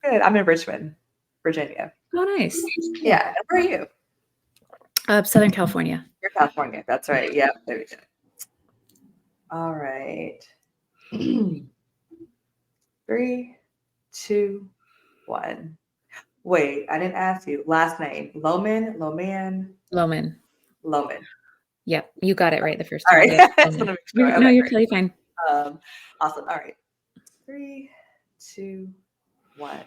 Good. I'm in Richmond, Virginia. Oh, nice. Yeah. And where are you? Southern California. You're California. That's right. Yep. There we go. All right. 3, 2, 1. Wait, I didn't ask you. Last name. Loman? Loman. Loman. Yep, you got it right the first All time. right. Yep, I just want to Loman. make sure. No, Okay, you're great. totally fine. Awesome. All right. 3, 2, 1.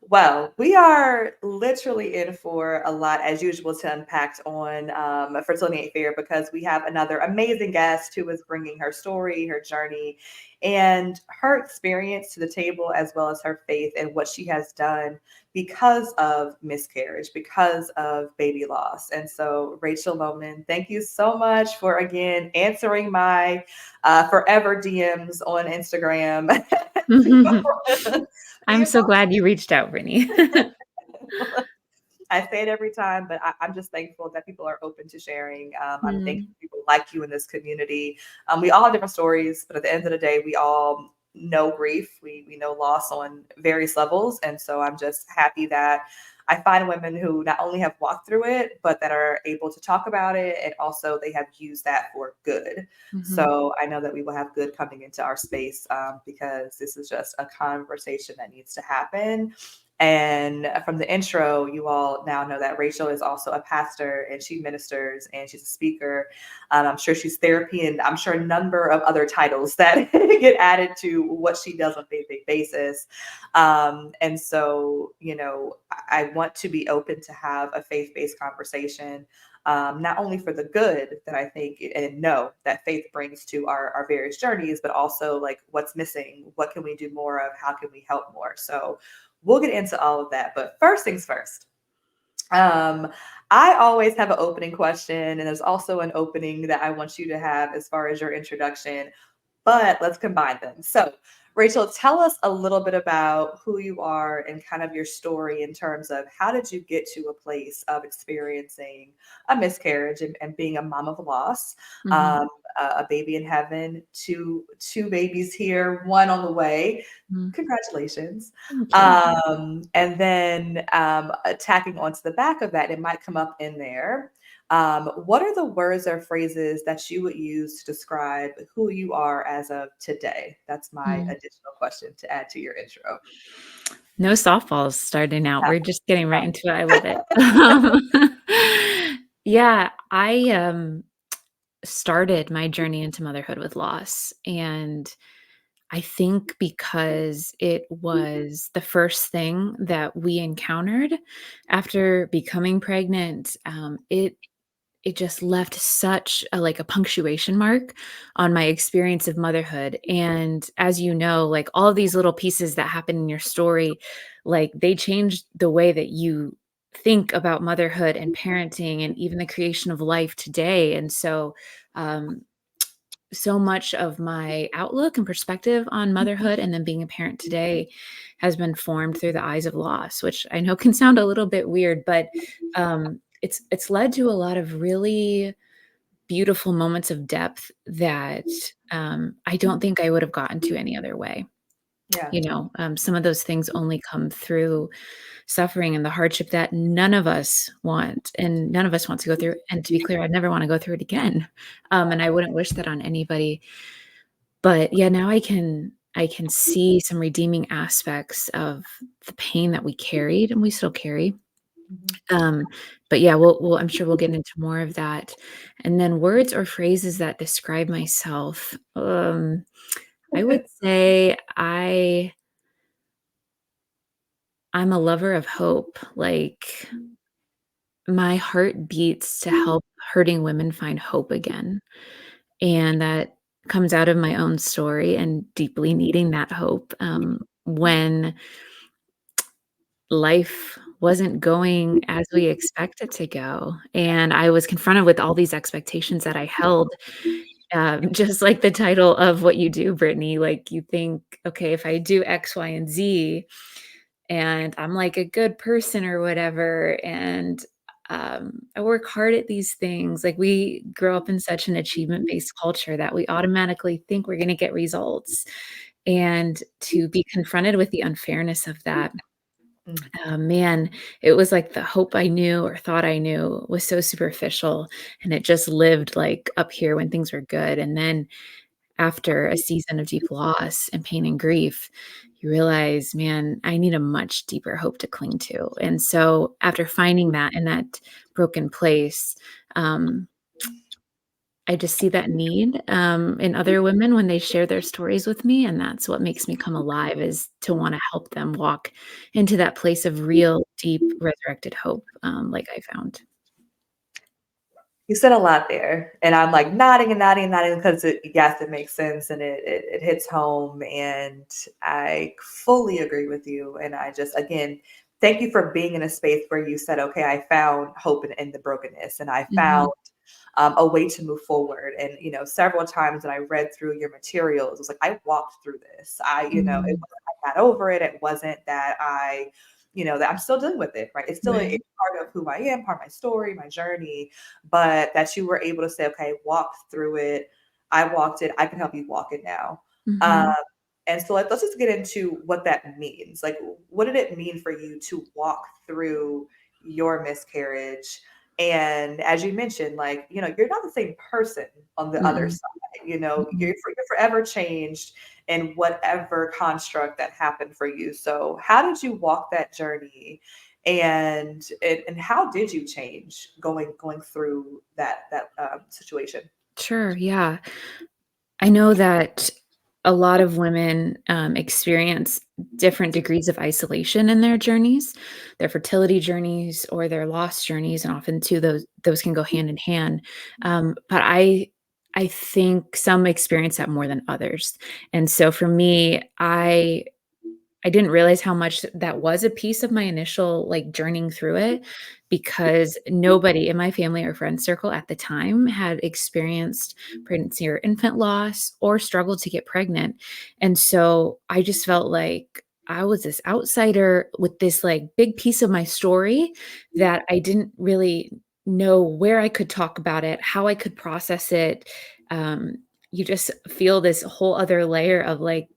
Well, we are literally in for a lot, as usual, to unpack on Fertility Ain't Fair, because we have another amazing guest who is bringing her story, her journey, and her experience to the table, as well as her faith and what she has done because of miscarriage, because of baby loss. And so, Rachel Lohman, thank you so much for, again, answering my forever DMs on Instagram. I'm so glad you reached out, Brittany. I say it every time, but I'm just thankful that people are open to sharing. I'm thankful people like you in this community. We all have different stories, but at the end of the day, we all know grief. We know loss on various levels. And so I'm just happy that I find women who not only have walked through it, but that are able to talk about it. And also they have used that for good. So I know that we will have good coming into our space because this is just a conversation that needs to happen. And from the intro, you all now know that Rachel is also a pastor and she ministers and she's a speaker. I'm sure she's therapy, and I'm sure a number of other titles that get added to what she does on a day-to-day basis. And so, I want to be open to have a faith-based conversation, not only for the good that I think and know that faith brings to our various journeys, but also like what's missing, what can we do more of, how can we help more? So we'll get into all of that. But first things first, I always have an opening question, and there's also an opening that I want you to have as far as your introduction, but let's combine them. So, Rachel, tell us a little bit about who you are and kind of your story in terms of how did you get to a place of experiencing a miscarriage and being a mom of loss, a baby in heaven, two babies here, one on the way. Congratulations. And then tacking onto the back of that, it might come up in there. What are the words or phrases that you would use to describe who you are as of today? That's my additional question to add to your intro. No softballs starting out. We're just getting right into it. I love it. Yeah, I started my journey into motherhood with loss. And I think because it was the first thing that we encountered after becoming pregnant, it just left such a punctuation mark on my experience of motherhood. And as you know, like all of these little pieces that happen in your story, like they changed the way that you think about motherhood and parenting and even the creation of life today. And so, so much of my outlook and perspective on motherhood and then being a parent today has been formed through the eyes of loss, which I know can sound a little bit weird, but it's led to a lot of really beautiful moments of depth that I don't think I would have gotten to any other way. Yeah. Some of those things only come through suffering and the hardship that none of us want, and none of us want to go through. And to be clear, I'd never want to go through it again. And I wouldn't wish that on anybody. But yeah, now I can see some redeeming aspects of the pain that we carried and we still carry. But yeah, I'm sure we'll get into more of that. And then words or phrases that describe myself. I would say I'm a lover of hope. Like my heart beats to help hurting women find hope again. And that comes out of my own story and deeply needing that hope when life wasn't going as we expected to go. And I was confronted with all these expectations that I held, just like the title of what you do, Brittany. Like you think, okay, if I do X, Y, and Z, and I'm like a good person or whatever, and I work hard at these things. Like we grow up in such an achievement-based culture that we automatically think we're going to get results. And to be confronted with the unfairness of that Mm. Man, it was like the hope I knew or thought I knew was so superficial, and it just lived, like, up here when things were good, and then after a season of deep loss and pain and grief, you realize, "Man, I need a much deeper hope to cling to," and so after finding that in that broken place, um, I just see that need, in other women when they share their stories with me, and that's what makes me come alive is to wanna help them walk into that place of real, deep, resurrected hope, like I found. You said a lot there, and I'm like nodding and nodding and nodding because yes, it makes sense and it hits home, and I fully agree with you. And I just again thank you for being in a space where you said, okay, I found hope in the brokenness, and I found Mhm, a way to move forward. And several times when I read through your materials, it was like I walked through this. It mhm, wasn't I got over it. It wasn't that that I'm still dealing with it. Right? It's still right, it's part of who I am, part of my story, my journey, but that you were able to say, okay, walk through it. I walked it. I can help you walk it now. Um, mhm. and so let's just get into what that means. Like, what did it mean for you to walk through your miscarriage? And as you mentioned, like, you're not the same person on the other Mm-mm, side. mhm. You're forever changed in whatever construct that happened for you. So, how did you walk that journey? And how did you change going through that situation? Sure, yeah. I know that a lot of women, experience different degrees of isolation in their journeys, their fertility journeys or their loss journeys, and often too those can go hand in hand. But I think some experience that more than others. And so for me, I didn't realize how much that was a piece of my initial, like, journeying through it because nobody in my family or friend circle at the time had experienced pregnancy or infant loss or struggled to get pregnant, and so I just felt like I was this outsider with this, like, big piece of my story that I didn't really know where I could talk about it, how I could process it. Um, you just feel this whole other layer of, like,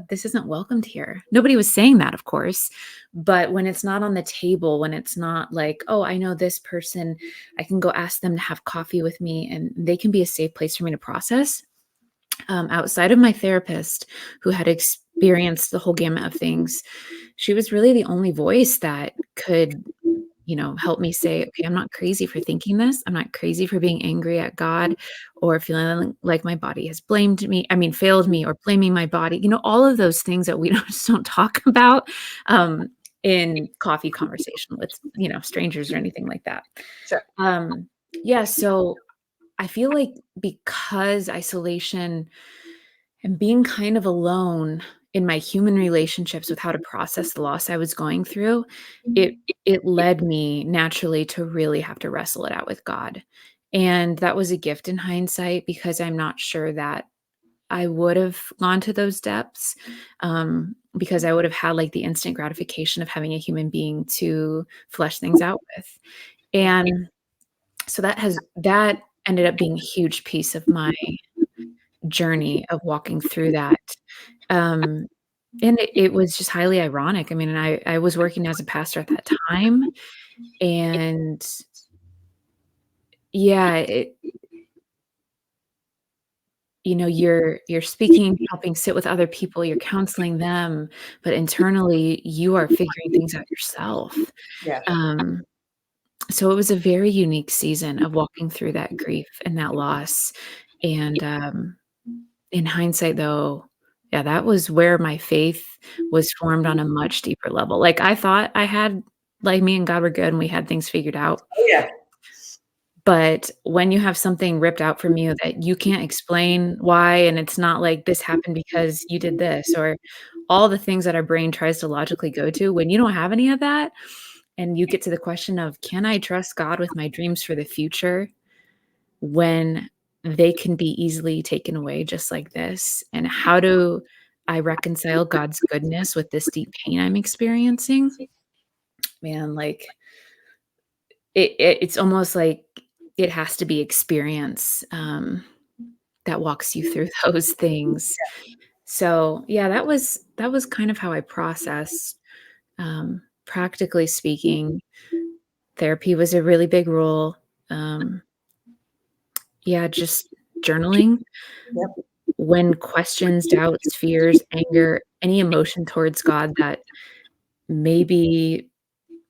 this isn't welcomed here. Nobody was saying that, of course, but when it's not on the table, when it's not like, oh, I know this person, I can go ask them to have coffee with me, and they can be a safe place for me to process. Outside of my therapist, who had experienced the whole gamut of things, she was really the only voice that could help me say, okay, I'm not crazy for thinking this. I'm not crazy for being angry at God or feeling like my body has blamed me. I mean, failed me or blaming my body. All of those things that we just don't talk about um, in coffee conversation with, strangers or anything like that. Sure. Um, yeah. So I feel like because isolation and being kind of alone in my human relationships with how to process the loss I was going through, it led me naturally to really have to wrestle it out with God. And that was a gift in hindsight because I'm not sure that I would have gone to those depths, because I would have had like the instant gratification of having a human being to flesh things out with. Yeah. And so that ended up being a huge piece of my journey of walking through that. Um, and it was just highly ironic. I mean, and I was working as a pastor at that time, and yeah, you're speaking, helping sit with other people, you're counseling them, but internally, you are figuring things out yourself. Yeah. Um, so it was a very unique season of walking through that grief and that loss, and, in hindsight, though, yeah, that was where my faith was formed on a much deeper level. Like, I thought I had like, me and God were good and we had things figured out, Oh, yeah. but when you have something ripped out from you that you can't explain why, and it's not like, "This happened because you did this," or all the things that our brain tries to logically go to, when you don't have any of that, and you get to the question of, "Can I trust God with my dreams for the future?" when they can be easily taken away just like this? And how do I reconcile God's goodness with this deep pain I'm experiencing? Man, like it's almost like it has to be experience that walks you through those things. So yeah, that was kind of how I processed Practically speaking, therapy was a really big role. Um, yeah, just journaling Yep. when questions, doubts, fears, anger, any emotion towards God that maybe,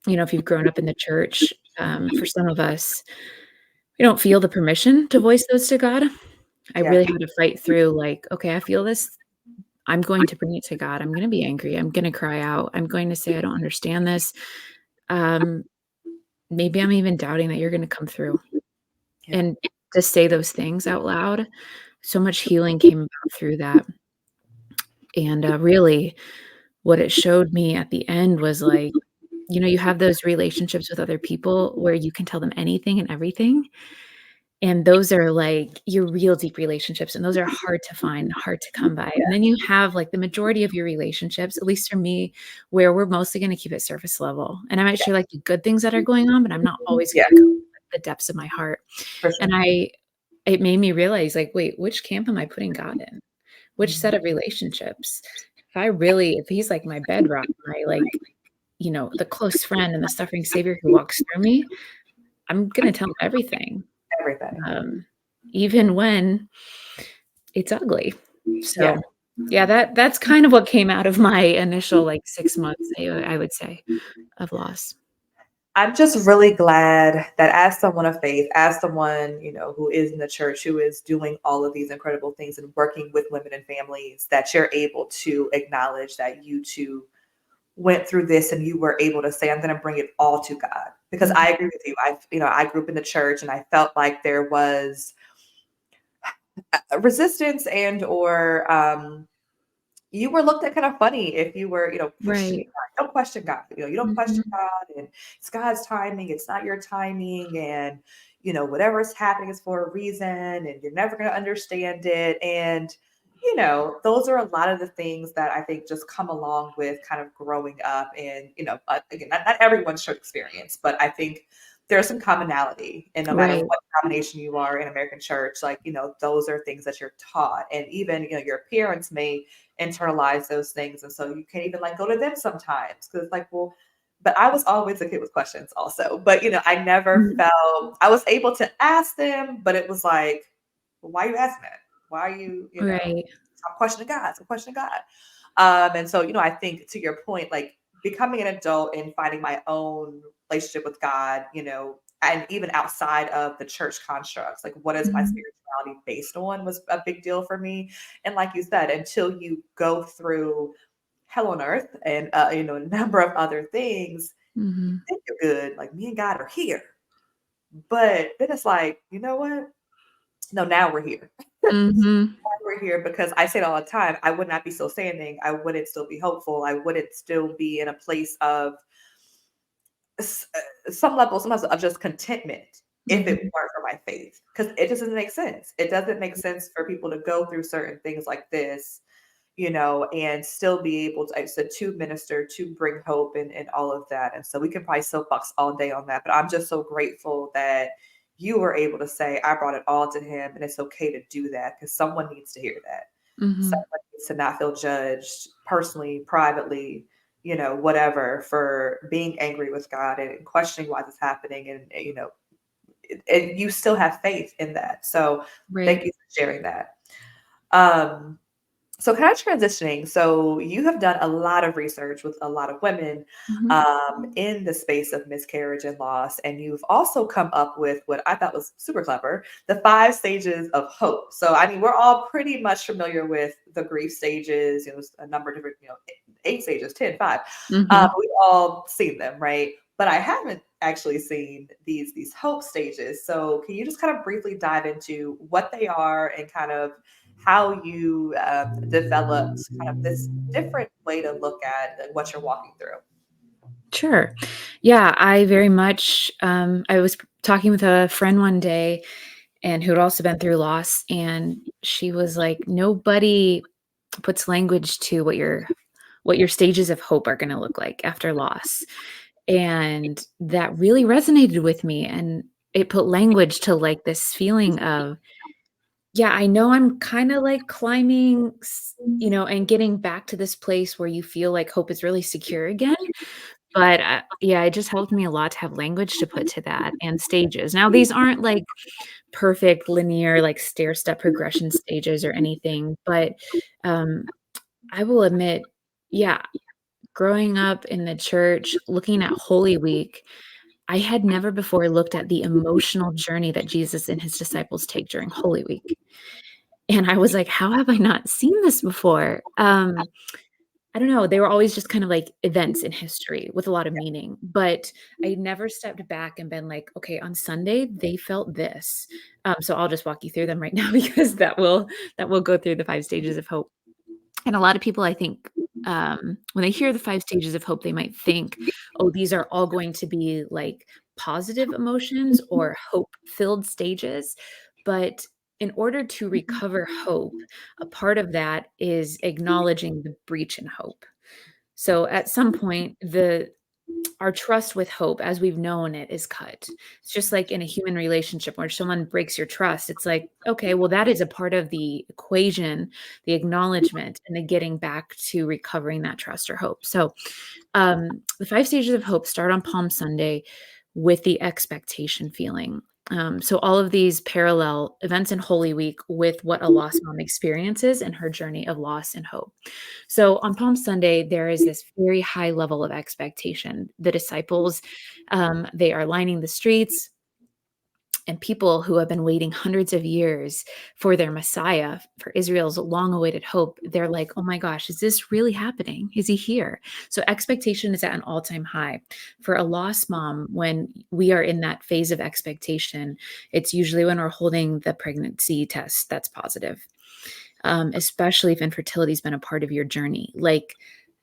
if you've grown up in the church, for some of us, we don't feel the permission to voice those to God. I Yeah. really had to fight through, like, okay, I feel this. I'm going to bring it to God. I'm going to be angry. I'm going to cry out. I'm going to say, I don't understand this. Um, Maybe I'm even doubting that you're going to come through. Yeah. And to say those things out loud, so much healing came about through that. And really, what it showed me at the end was like, you have those relationships with other people where you can tell them anything and everything. And those are like your real deep relationships. And those are hard to find, hard to come by. And then you have like the majority of your relationships, at least for me, where we're mostly going to keep it surface level. And I might share like the good things that are going on, but I'm not always going Yeah. to go to the depths of my heart. For And sure. it made me realize like, wait, which camp am I putting God in? Which set Mhm. of relationships? If he's like my bedrock, my like, the close friend and the suffering savior who walks through me, I'm gonna tell him everything, Everything. um, even when it's ugly. Yeah. So, yeah, that's kind of what came out of my initial, like, 6 months, I would say, of loss. I'm just really glad that as someone of faith, as someone, who is in the church, who is doing all of these incredible things and working with women and families, that you're able to acknowledge that you too went through this and you were able to say, I'm going to bring it all to God. Because Mhm. I agree with you. I grew up in the church and I felt like there was resistance and or you were looked at kind of funny if you were, questioning Right. God. Don't question God. You don't question Mhm. God, and it's God's timing. It's not your timing, and whatever is happening is for a reason, and you're never going to understand it. And those are a lot of the things that I think just come along with kind of growing up. And again, not everyone's church experience, but I think there's some commonality, and no matter Right. what denomination you are in American church, like those are things that you're taught, and even your parents may internalize those things. And so you can't even like go to them sometimes because it's like, well, but I was always a kid with questions also. But I never Mhm. felt I was able to ask them, but it was like, well, why are you asking that? Why are you Right. stop questioning God, stop questioning God. And so, I think to your point, like becoming an adult and finding my own relationship with God, and even outside of the church constructs, like what is my Mhm. spirituality based on was a big deal for me. And like you said, until you go through hell on earth and a number of other things, you Mhm. think you're good. Like me and God are here. But then it's like, you know what? No, now we're here. Mhm. We're here because I say it all the time. I would not be still standing. I wouldn't still be hopeful. I wouldn't still be in a place of some level, sometimes of just contentment if it Mhm. weren't for my faith. Because it just doesn't make sense. It doesn't make sense for people to go through certain things like this, and still be able to, I said, to minister, to bring hope and all of that. And so we can probably soapbox all day on that. But I'm just so grateful that you were able to say, I brought it all to him and it's okay to do that because someone needs to hear that. Mhm. Someone needs to not feel judged personally, privately, whatever, for being angry with God and questioning why this is happening. And you still have faith in that. So Right. thank you for sharing that. Um, so kind of transitioning. So you have done a lot of research with a lot of women Mhm. in the space of miscarriage and loss, and you've also come up with what I thought was super clever: the 5 stages of hope. So I mean, we're all pretty much familiar with the grief stages. There's a number of different, 8 stages, 10, 5. Mhm. We've all seen them, right? But I haven't actually seen these hope stages. So can you just kind of briefly dive into what they are and kind of how you developed kind of this different way to look at what you're walking through? Sure. Yeah, I very much, I was talking with a friend one day and who had also been through loss, and she was like, "Nobody puts language to what your stages of hope are gonna look like after loss." And that really resonated with me, and it put language to, like, this feeling of Yeah, I know I'm kinda, like, climbing, and getting back to this place where you feel like hope is really secure again, but, yeah, it just helped me a lot to have language to put to that and stages. Now these aren't, like, perfect linear, like, stair-step progression stages or anything, but, um, I will admit, yeah, growing up in the church, looking at Holy Week, I had never before looked at the emotional journey that Jesus and his disciples take during Holy Week. And I was like, "How have I not seen this before?" I don't know, they were always just kind of like events in history with a lot of meaning, but I never stepped back and been like, "Okay, on Sunday, they felt this." So I'll just walk you through them right now because that will go through the 5 stages of hope. And a lot of people, I think, when they hear the 5 stages of hope, they might think, "Oh, these are all going to be, like, positive emotions or hope-filled stages." But in order to recover hope, a part of that is acknowledging the breach in hope. So, at some point, the our trust with hope as we've known it is cut. It's just like in a human relationship where someone breaks your trust. It's like, okay, well, that is a part of the equation, the acknowledgement, and the getting back to recovering that trust or hope. So, the 5 stages of hope start on Palm Sunday with the expectation feeling. So, all of these parallel events in Holy Week with what a lost mom experiences in her journey of loss and hope. So on Palm Sunday, there is this very high level of expectation. The disciples, they are lining the streets, and people who have been waiting hundreds of years for their Messiah, for Israel's long awaited hope, they're like, oh my gosh, is this really happening? Is he here? So expectation is at an all time high. For a lost mom, when we are in that phase of expectation, it's usually when we're holding the pregnancy test that's positive, especially if infertility has been a part of your journey. Like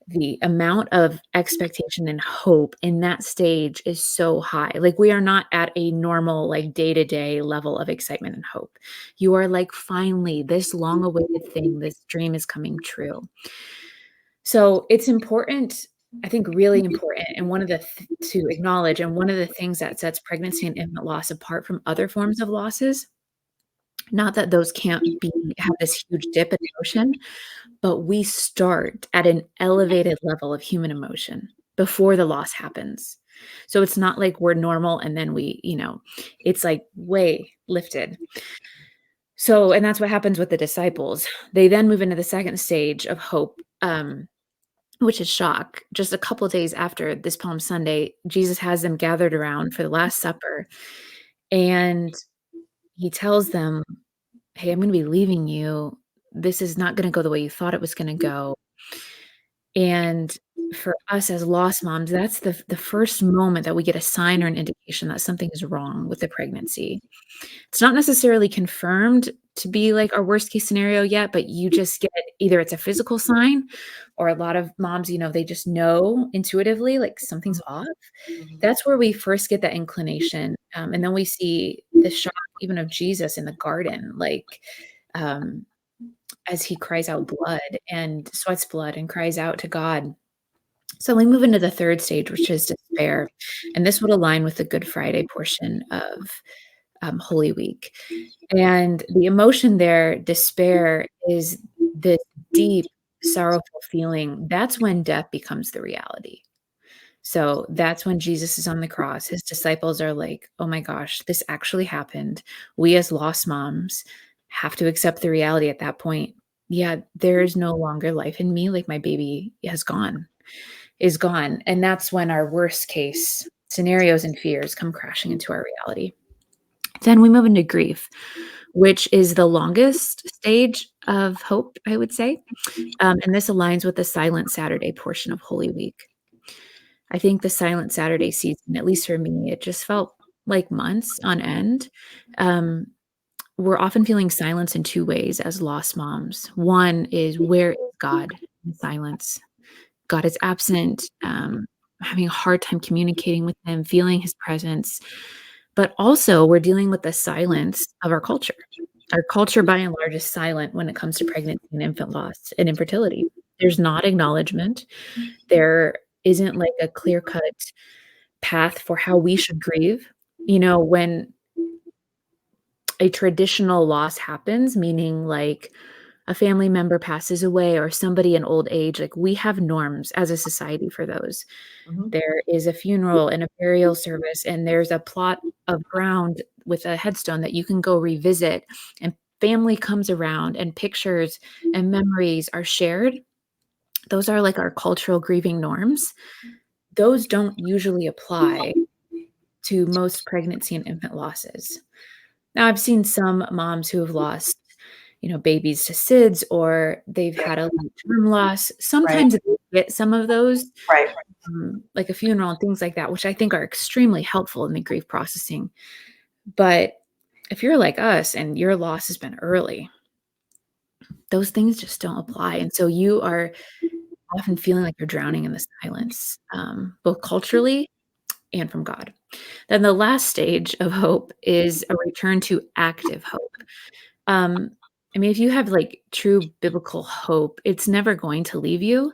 the amount of expectation and hope in that stage is so high. Like we are not at a normal, like day to day level of excitement and hope. You are like, finally, this long awaited thing, this dream is coming true. So it's important, I think, really important. And one of the to acknowledge, and one of the things that sets pregnancy and infant loss apart from other forms of losses, not that those can't be have this huge dip in emotion, but we start at an elevated level of human emotion before the loss happens. So it's not like we're normal and then it's like way lifted. So, and that's what happens with the disciples. They then move into the second stage of hope, which is shock. Just a couple of days after this Palm Sunday, Jesus has them gathered around for the Last Supper, and he tells them, "Hey, I'm gonna be leaving you. This is not gonna go the way you thought it was gonna go." And for us as lost moms, that's the first moment that we get a sign or an indication that something is wrong with the pregnancy. It's not necessarily confirmed to be like our worst case scenario yet, but you just get either it's a physical sign, or a lot of moms, they just know intuitively like something's off. Mhm. That's where we first get that inclination. And then we see the shock even of Jesus in the garden, like, um, as he cries out blood and sweats blood and cries out to God. So we move into the third stage, which is despair. And this would align with the Good Friday portion of Holy Week. And the emotion there, despair, is this deep, sorrowful feeling. That's when death becomes the reality. So that's when Jesus is on the cross. His disciples are like, oh my gosh, this actually happened. We as lost moms have to accept the reality at that point. Yeah, there is no longer life in me. Like my baby is gone. And that's when our worst case scenarios and fears come crashing into our reality. Then we move into grief, which is the longest stage of hope, I would say. And this aligns with the Silent Saturday portion of Holy Week. I think the Silent Saturday season, at least for me, it just felt like months on end. Um, we're often feeling silence in two ways as lost moms. One is, where is God in silence? God is absent, having a hard time communicating with him, feeling his presence. But also, we're dealing with the silence of our culture. Our culture, by and large, is silent when it comes to pregnancy and infant loss and infertility. There's not acknowledgement. There isn't like a clear cut path for how we should grieve. When a traditional loss happens, meaning like a family member passes away or somebody in old age, like we have norms as a society for those. Mhm. There is a funeral and a burial service, and there's a plot of ground with a headstone that you can go revisit, and family comes around, and pictures and memories are shared. Those are like our cultural grieving norms. Those don't usually apply to most pregnancy and infant losses. Now, I've seen some moms who have lost, babies to SIDS, or they've had a late-term loss. Right. Sometimes they get some of those, Right. like a funeral and things like that, which I think are extremely helpful in the grief processing. But if you're like us and your loss has been early, those things just don't apply. And so you are often feeling like you're drowning in the silence, both culturally and from God. Then the last stage of hope is a return to active hope. Um, I mean, if you have like true biblical hope, it's never going to leave you.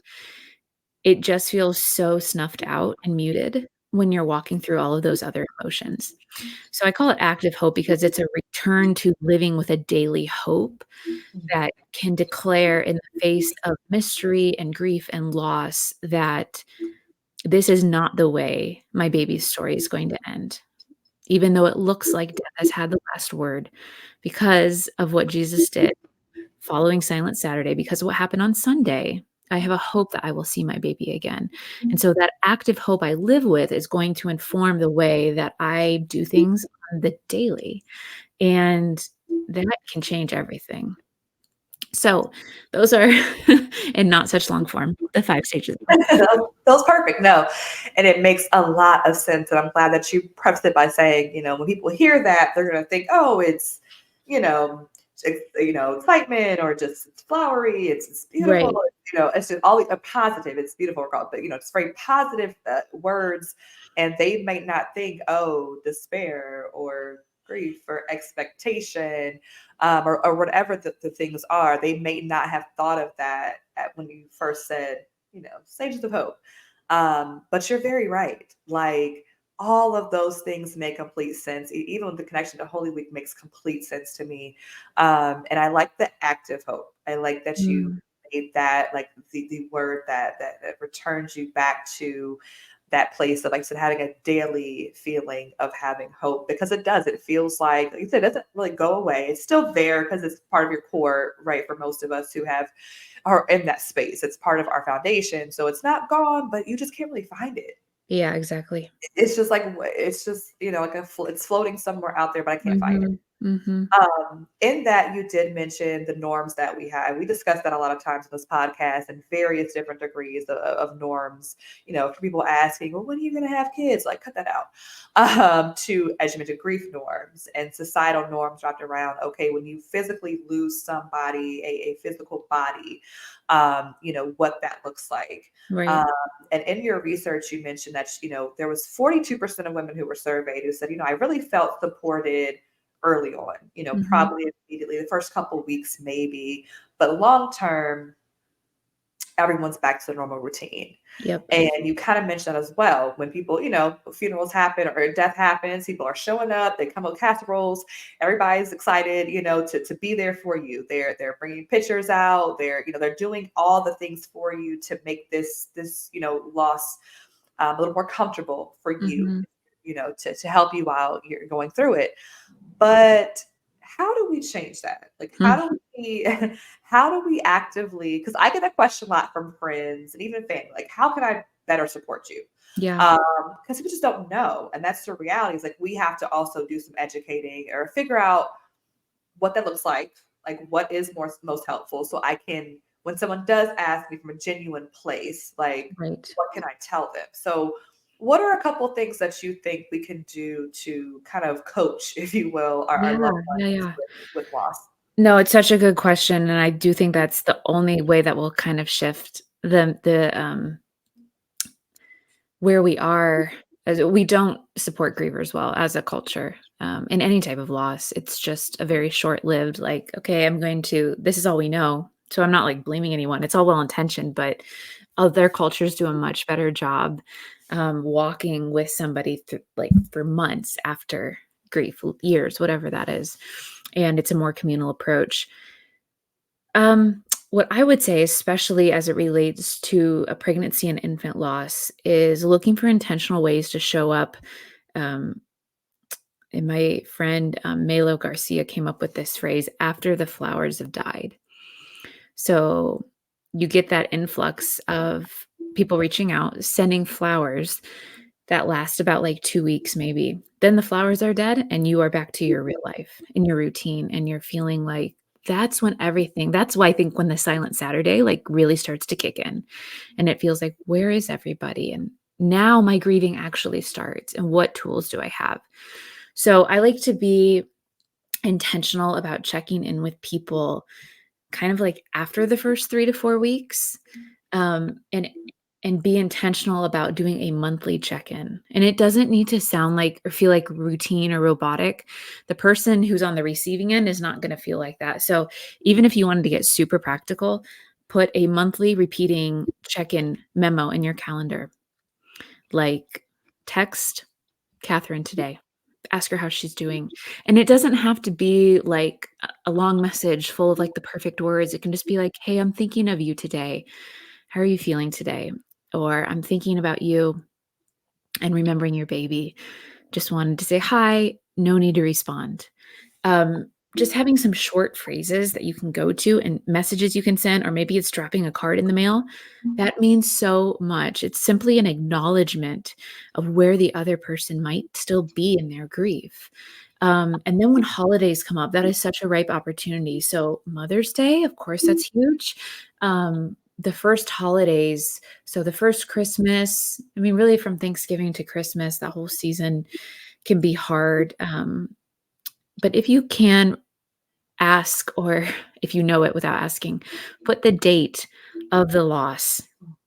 It just feels so snuffed out and muted when you're walking through all of those other emotions. So I call it active hope because it's a return to living with a daily hope that can declare in the face of mystery and grief and loss that this is not the way my baby's story is going to end, even though it looks like death has had the last word because of what Jesus did following Silent Saturday, because of what happened on Sunday. I have a hope that I will see my baby again. And so that active hope I live with is going to inform the way that I do things on the daily. And that can change everything. So those are, in not such long form, the 5 stages of hope. Feels perfect. No. And it makes a lot of sense. And I'm glad that you prefaced it by saying, when people hear that, they're going to think, oh, you know, excitement, or just it's flowery, it's beautiful. Right. It's just all a positive. It's beautiful, but it's very positive words. And they might not think, oh, despair or grief or expectation, or whatever the things are. They may not have thought of that when you first said, stages of hope. But you're very right. Like, all of those things make complete sense. Even the connection to Holy Week makes complete sense to me. And I like the active hope. I like that you Mm, made that, like, the word that returns you back to that place of, like I said, having a daily feeling of having hope, because it does. It feels like you said, it doesn't really go away. It's still there because it's part of your core, right? For most of us who are in that space, it's part of our foundation. So it's not gone, but you just can't really find it. yeah, exactly. It's just, like it's floating somewhere out there, but I can't find it. Mhm, mhm. In that, you did mention the norms that we have. We discussed that a lot of times in this podcast, and various different degrees of norms. For people asking, well, when are you going to have kids? Like, cut that out. To, as you mentioned, grief norms and societal norms wrapped around, okay, when you physically lose somebody, a physical body, what that looks like. Right. Um, and in your research, you mentioned that, there was 42% of women who were surveyed who said, I really felt supported early on, Mhm. probably immediately the first couple weeks, maybe, but long term, everyone's back to the normal routine. Yep. And you kind of mentioned that as well. When people, funerals happen or death happens, people are showing up, they come with casseroles, everybody's excited, to be there for you. They're bringing pictures out, they're doing all the things for you to make this loss a little more comfortable for you, Mhm. to help you while you're going through it. But how do we change that? Like, Mm. how do we actively, because I get that question a lot from friends and even family, like, how can I better support you? Yeah. Because people just don't know. And that's the reality. Is like, we have to also do some educating or figure out what that looks like what is most helpful. So I can, when someone does ask me from a genuine place, like, Right. what can I tell them? So what are a couple things that you think we can do to kind of coach, if you will, our Yeah, loved yeah, ones yeah. with loss? No, it's such a good question, and I do think that's the only way that will kind of shift where we are, as we don't support grievers well as a culture, in any type of loss. It's just a very short-lived, like, "Okay, this is all we know." So I'm not, like, blaming anyone. It's all well-intentioned, but other cultures do a much better job, walking with somebody through, like, for months after grief, years, whatever that is. And it's a more communal approach. What I would say, especially as it relates to a pregnancy and infant loss, is looking for intentional ways to show up. Um, and my friend Melo Garcia came up with this phrase, after the flowers have died. So you get that influx of people reaching out, sending flowers that last about like 2 weeks, maybe. Then the flowers are dead and you are back to your real life and your routine. And you're feeling like that's when everything, that's why I think when the silent Saturday like really starts to kick in and it feels like, where is everybody? And now my grieving actually starts. And what tools do I have? So I like to be intentional about checking in with people kind of like after the first 3 to 4 weeks, and be intentional about doing a monthly check-in. And it doesn't need to sound like or feel like routine or robotic. The person who's on the receiving end is not gonna feel like that. So even if you wanted to get super practical, put a monthly repeating check-in memo in your calendar, like text Catherine today. Ask her how she's doing. And it doesn't have to be like a long message full of like the perfect words. It can just be like, "Hey, I'm thinking of you today. How are you feeling today?" Or "I'm thinking about you and remembering your baby. Just wanted to say hi. No need to respond." Just having some short phrases that you can go to and messages you can send, or maybe it's dropping a card in the mail. That means so much. It's simply an acknowledgement of where the other person might still be in their grief. And then when holidays come up, that is such a ripe opportunity. So Mother's Day, of course, that's huge. The first holidays, so the first Christmas, I mean, really from Thanksgiving to Christmas, that whole season can be hard. But if you can ask, or if you know it without asking, put the date of the loss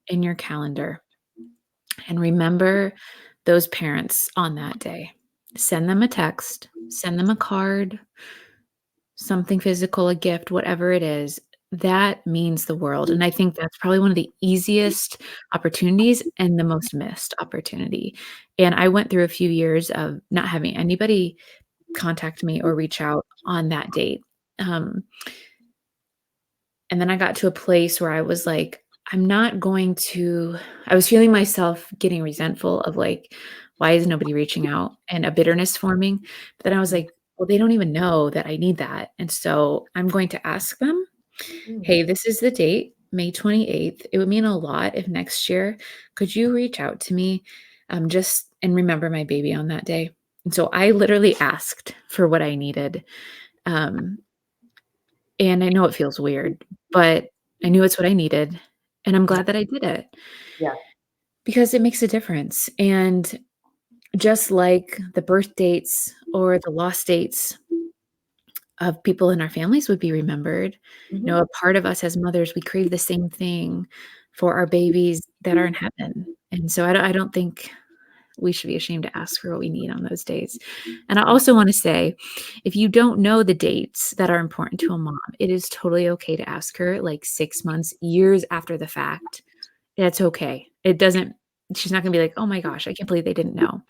in your calendar and remember those parents on that day. Send them a text, send them a card, something physical, a gift, whatever it is. That means the world. And I think that's probably one of the easiest opportunities and the most missed opportunity. And I went through a few years of not having anybody contact me or reach out on that date. Um, and then I got to a place where I was like, I'm not going to, I was feeling myself getting resentful of like, why is nobody reaching out, and a bitterness forming. But then I was like, well, they don't even know that I need that. And so I'm going to ask them, Mm. hey, this is the date, May 28th. It would mean a lot if next year, could you reach out to me, just and remember my baby on that day? And so I literally asked for what I needed. Um, and I know it feels weird, but I knew it's what I needed, and I'm glad that I did it Yeah. because it makes a difference. And just like the birth dates or the lost dates of people in our families would be remembered, Mhm. a part of us as mothers, we crave the same thing for our babies that are in heaven. And so I don't think we should be ashamed to ask for what we need on those days. And I also want to say, if you don't know the dates that are important to a mom, it is totally okay to ask her like 6 months, years after the fact. That's okay. It doesn't, she's not going to be like, oh my gosh, I can't believe they didn't know.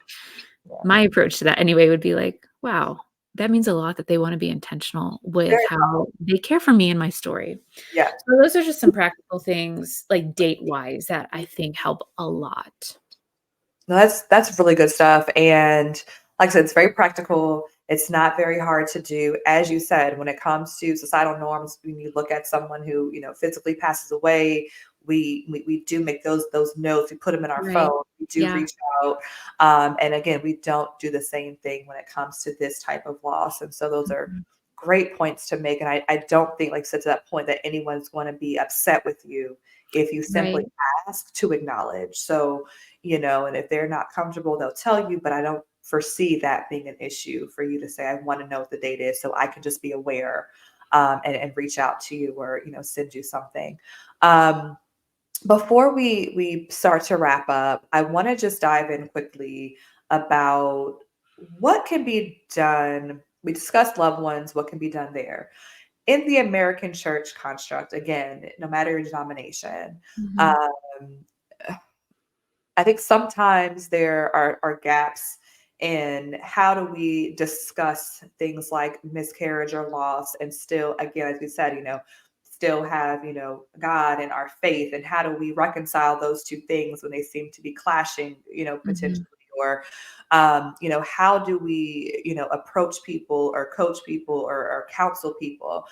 Yeah. My approach to that anyway would be like, wow, that means a lot that they want to be intentional with Very how they care for me and my story. yeah. So those are just some practical things, like date wise, that I think help a lot. No, that's really good stuff. And like I said, it's very practical. It's not very hard to do. As you said, when it comes to societal norms, when you look at someone who, physically passes away, we do make those notes. We put them in our Right. phone. We do Yeah. reach out. And again, we don't do the same thing when it comes to this type of loss. And so those are Mhm. great points to make. And I don't think, like I said, to that point, that anyone's going to be upset with you if you simply Right. ask to acknowledge. So and if they're not comfortable, they'll tell you, but I don't foresee that being an issue for you to say, I want to know what the date is so I can just be aware, and reach out to you, or, send you something. Um, Before we start to wrap up, I want to just dive in quickly about what can be done. We discussed loved ones, what can be done there. In the American church construct, again, no matter your denomination, Mhm. um, I think sometimes there are gaps And how do we discuss things like miscarriage or loss and still, again, as we said, still have, God and our faith? And how do we reconcile those two things when they seem to be clashing, potentially? Mhm. Or, how do we, approach people or coach people or counsel people?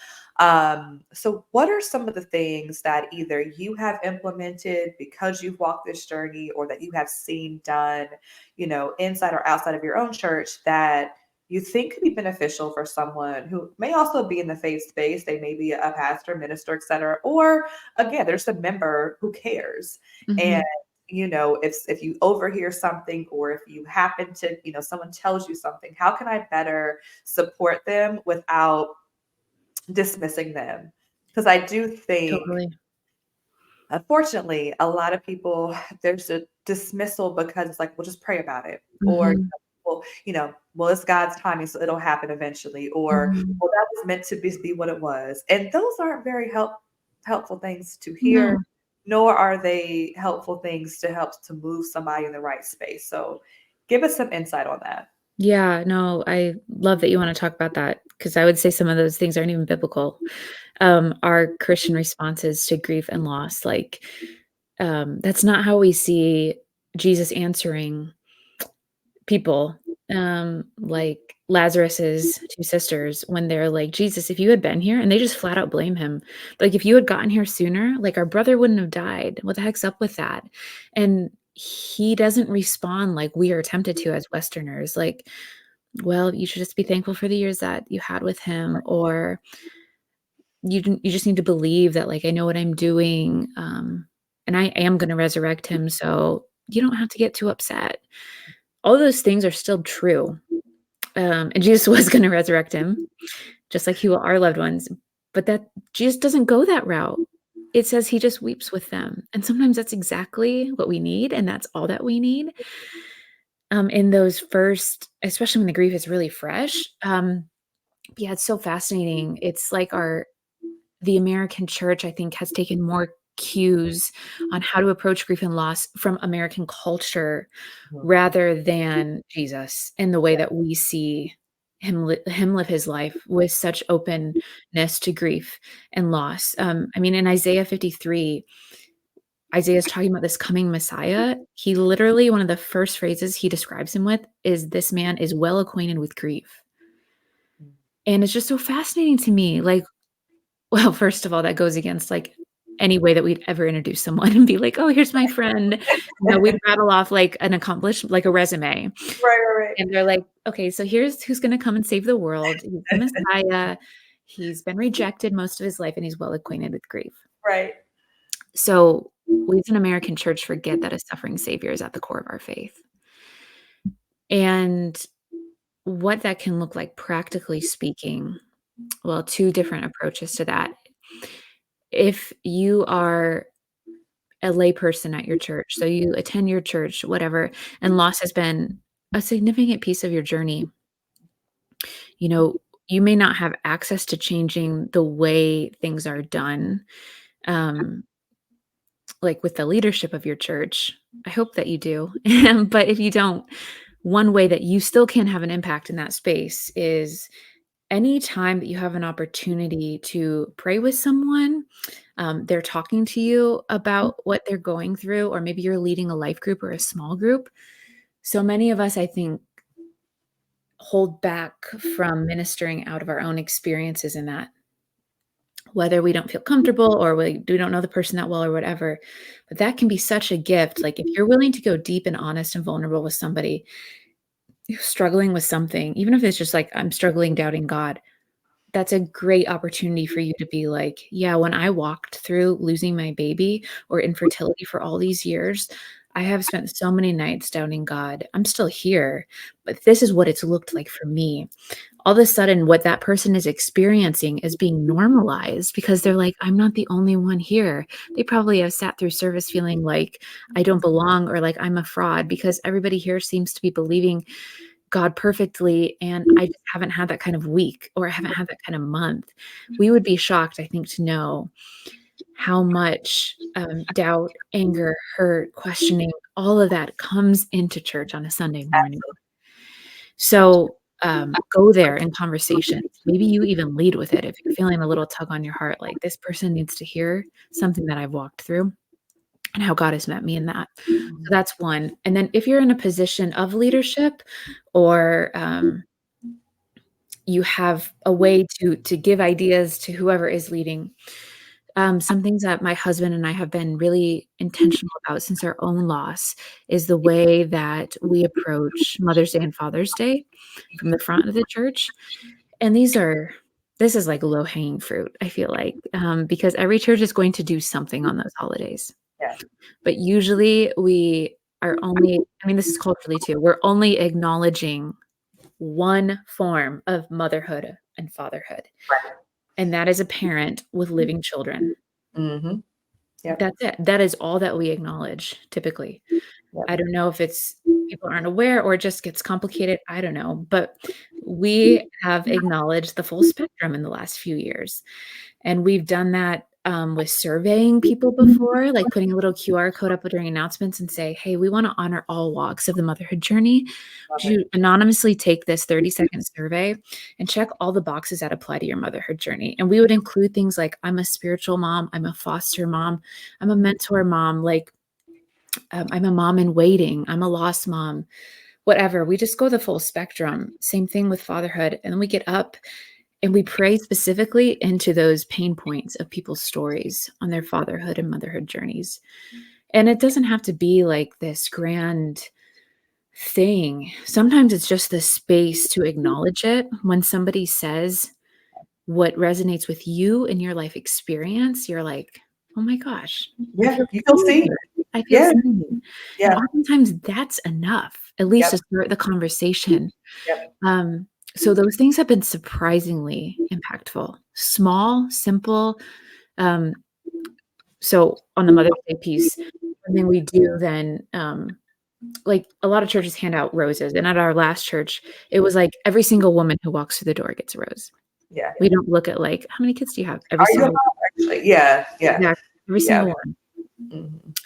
So, what are some of the things that either you have implemented because you've walked this journey, or that you have seen done, inside or outside of your own church, that you think could be beneficial for someone who may also be in the faith space? They may be a pastor, minister, etc. Or again, there's a member who cares. And Mhm. if you overhear something, or if you happen to, someone tells you something, how can I better support them without dismissing them? Because I do think, Totally. unfortunately, a lot of people, there's a dismissal because it's like, well, just pray about it. Or, Mhm. well, it's God's timing, so it'll happen eventually. Or, Mhm. well, that was meant to be what it was. And those aren't very helpful things to hear, No. nor are they helpful things to help to move somebody in the right space. So give us some insight on that. Yeah, no, I love that you wanna talk about that because I would say some of those things aren't even biblical. Our Christian responses to grief and loss, like, that's not how we see Jesus answering people, like Lazarus's 2 sisters when they're like, "Jesus, if you had been here," and they just flat out blame him. Like, "If you had gotten here sooner, like, our brother wouldn't have died. What the heck's up with that?" And he doesn't respond like we are tempted to as Westerners, like, "Well, you should just be thankful for the years that you had with him," or you just need to believe that, like, I know what I'm doing, and I am gonna resurrect him, so you don't have to get too upset. All those things are still true, and Jesus was gonna resurrect him, just like he will our loved ones, but that Jesus doesn't go that route. It says he just weeps with them, and sometimes that's exactly what we need, and that's all that we need, in those first especially when the grief is really fresh, yeah, it's so fascinating. It's like the American church, I think, has taken more cues on how to approach grief and loss from American culture Mhm. rather than Jesus in the way Yeah. that we see him live his life with such openness to grief and loss. I mean, in Isaiah 53, Isaiah is talking about this coming Messiah. He literally one of the first phrases he describes him with is, "This man is well acquainted with grief." And it's just so fascinating to me, like, well, first of all, that goes against, like, any way that we'd ever introduce someone and be like, "Oh, here's my friend." We'd rattle off, like, an accomplished like, a resume, Right, right, and they're like, "Okay, so here's who's gonna come and save the world. He's the Messiah. He's been rejected most of his life, and he's well acquainted with grief." right. So, we as an American church forget that a suffering Savior is at the core of our faith, and what that can look like practically speaking, well, 2 different approaches to that. If you are a layperson at your church. So you attend your church, whatever, and loss has been a significant piece of your journey. You know, you may not have access to changing the way things are done, um, like with the leadership of your church. I hope that you do. But if you don't, one way that you still can have an impact in that space is anytime that you have an opportunity to pray with someone, they're talking to you about what they're going through, or maybe you're leading a life group or a small group. So many of us, I think, hold back from ministering out of our own experiences in that, whether we don't feel comfortable or we don't know the person that well or whatever. But that can be such a gift. Like if you're willing to go deep and honest and vulnerable with somebody who's struggling with something, even if it's just like, I'm struggling doubting God, that's a great opportunity for you to be like, "Yeah, when I walked through losing my baby or infertility for all these years, I have spent so many nights doubting God. I'm still here, but this is what it's looked like for me." All of a sudden, what that person is experiencing is being normalized because they're like, "I'm not the only one here." They probably have sat through service feeling like I don't belong or like I'm a fraud because everybody here seems to be believing God perfectly, and I just haven't had that kind of week, or I haven't had that kind of month. We would be shocked, I think, to know how much, doubt, anger, hurt, questioning, all of that comes into church on a Sunday morning. So, go there in conversations. Maybe you even lead with it if you're feeling a little tug on your heart, like, "This person needs to hear something that I've walked through and how God has met me in that." So Mhm. that's one. And then if you're in a position of leadership or, you have a way to give ideas to whoever is leading, some things that my husband and I have been really intentional about since our own loss is the way that we approach Mother's Day and Father's Day from the front of the church. And this is like low-hanging fruit, I feel like, because every church is going to do something on those holidays. Yeah. But usually we are only, I mean, this is culturally too, we're only acknowledging one form of motherhood and fatherhood, Right. and that is a parent with living children. Mhm. Yep. That's it. That is all that we acknowledge typically. I Yep. don't know if it's people aren't aware or it just gets complicated, I don't know, but we have acknowledged the full spectrum in the last few years. And we've done that, with surveying people before, like putting a little QR code up during announcements and say, "Hey, we wanna honor all walks of the motherhood journey. Love Would it. you anonymously take this 30-second survey and check all the boxes that apply to your motherhood journey?" And we would include things like, "I'm a spiritual mom, I'm a foster mom, I'm a Mhm. mentor mom, like, I'm a mom in waiting, I'm a lost mom," whatever. We just go the full spectrum. Same thing with fatherhood, and then we get up and we pray specifically into those pain points of people's stories on their fatherhood and motherhood journeys. And it doesn't have to be like this grand thing. Sometimes it's just the space to acknowledge it when somebody says what resonates with you in your life experience. You're like, "Oh my gosh, I Yeah. feel You feel seen seen. here. I feel Yeah. seen." And Yeah. oftentimes that's enough, at least to Yep. start the conversation. Yep. Um, so those things have been surprisingly impactful. Small, simple. Um, so on the Mother's Day piece, one thing we do then, like a lot of churches hand out roses, and at our last church, it was like every single woman who walks through the door gets a rose. Yeah. We don't look at like, "How many kids do you have?" Every Are you a single mom, actually? Yeah. Yeah. exactly, every Yeah. single one. Mhm.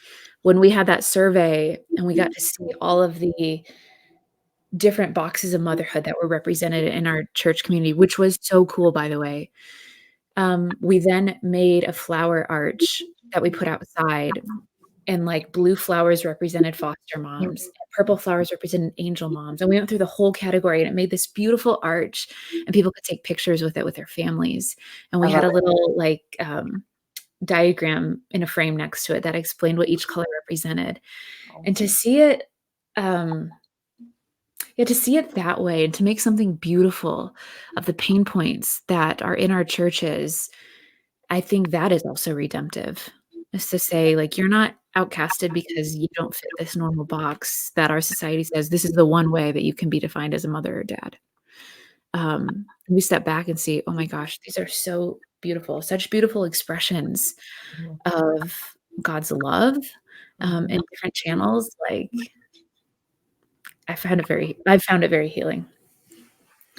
When we had that survey and we got to see all of the different boxes of motherhood that were represented in our church community, which was so cool, by the way. We then made a flower arch that we put outside, and, like, blue flowers represented foster moms, Mhm. and purple flowers represented angel moms, and we went through the whole category, and it made this beautiful arch, and people could take pictures with it with their families, and I we had love a it. little, like, diagram in a frame next to it that explained what each color represented, Oh. and to see it, um yeah, to see it that way and to make something beautiful of the pain points that are in our churches, I think that is also redemptive. Is to say, like, you're not outcasted because you don't fit this normal box that our society says this is the one way that you can be defined as a mother or dad. We step back and see, oh my gosh, these are so beautiful, such beautiful expressions Mhm. of God's love, Mhm. in different channels. Like, I found it very healing.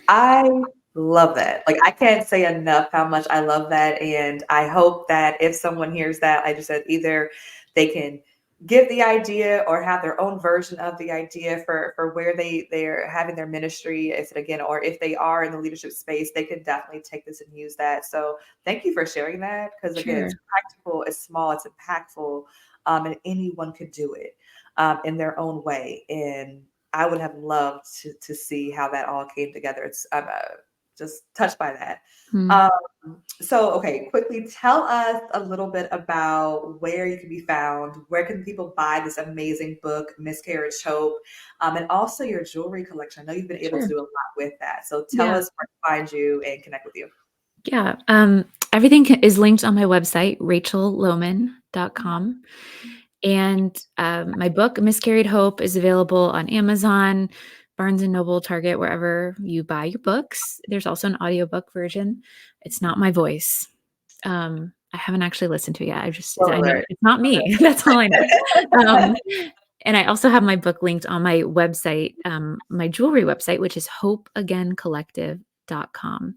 I love that. Like, I can't say enough how much I love that, and I hope that if someone hears that, like I just said, either they can give the idea or have their own version of the idea for where they're having their ministry, if it again, or if they are in the leadership space, they can definitely take this and use that. So thank you for sharing that because again, Sure. it's practical, it's small, it's impactful, and anyone could do it in their own way. And I would have loved to see how that all came together. It's I'm just touched by that. Hmm. Um, so, okay, quickly tell us a little bit about where you can be found. Where can people buy this amazing book, Miscarriage Hope, and also your jewelry collection? I know you've been able to Sure. do a lot with that. So tell Yeah. us where to find you and connect with you. Yeah. Everything is linked on my website, rachellohman.com. And my book, Miscarried Hope, is available on Amazon, Barnes and Noble, Target, wherever you buy your books. There's also an audiobook version. It's not my voice. I haven't actually listened to it yet. I Spoiler know alert. it's not me. That's all I know. Um, and I also have my book linked on my website, my jewelry website, which is hopeagaincollective.com.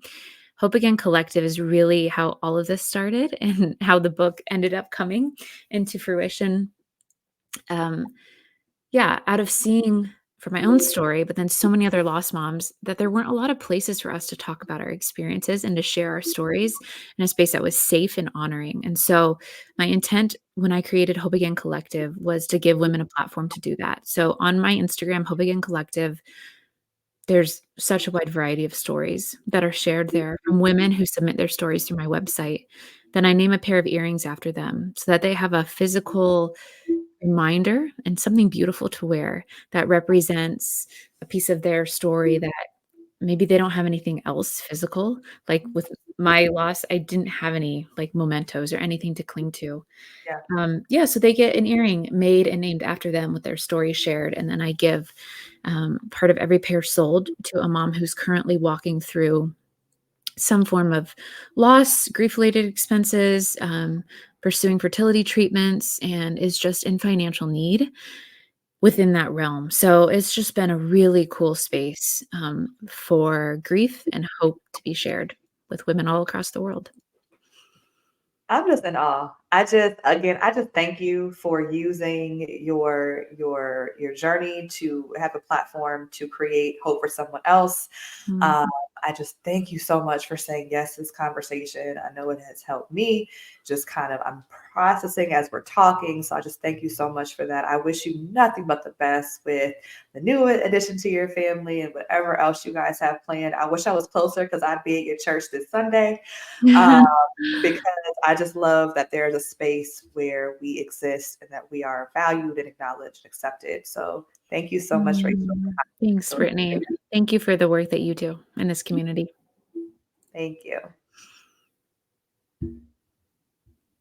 Hope Again Collective is really how all of this started and how the book ended up coming into fruition. Um, yeah, out of seeing for my own story, but then so many other lost moms that there weren't a lot of places for us to talk about our experiences and to share our stories in a space that was safe and honoring. And so my intent when I created Hope Again Collective was to give women a platform to do that. So on my Instagram, Hope Again Collective, there's such a wide variety of stories that are shared there from women who submit their stories through my website. Then I name a pair of earrings after them so that they have a physical reminder and something beautiful to wear that represents a piece of their story that maybe they don't have anything else physical. Like with my loss, I didn't have any like mementos or anything to cling to. Yeah. Yeah, so they get an earring made and named after them with their story shared. And then I give part of every pair sold to a mom who's currently walking through some form of loss, grief-related expenses, pursuing fertility treatments, and is just in financial need within that realm. So it's just been a really cool space for grief and hope to be shared with women all across the world. I'm just in awe. I just thank you for using your journey to have a platform to create hope for someone else. Mm. Um, I just thank you so much for saying yes to this conversation. I know it has helped me. Just kind of, I'm processing as we're talking. So I just thank you so much for that. I wish you nothing but the best with the new addition to your family and whatever else you guys have planned. I wish I was closer because I'd be at your church this Sunday. Um, because I just love that there's a space where we exist and that we are valued and acknowledged and accepted. So thank you so much, Rachel, for having this Thanks, Brittany. conversation. Thank you for the work that you do in this community. Thank you.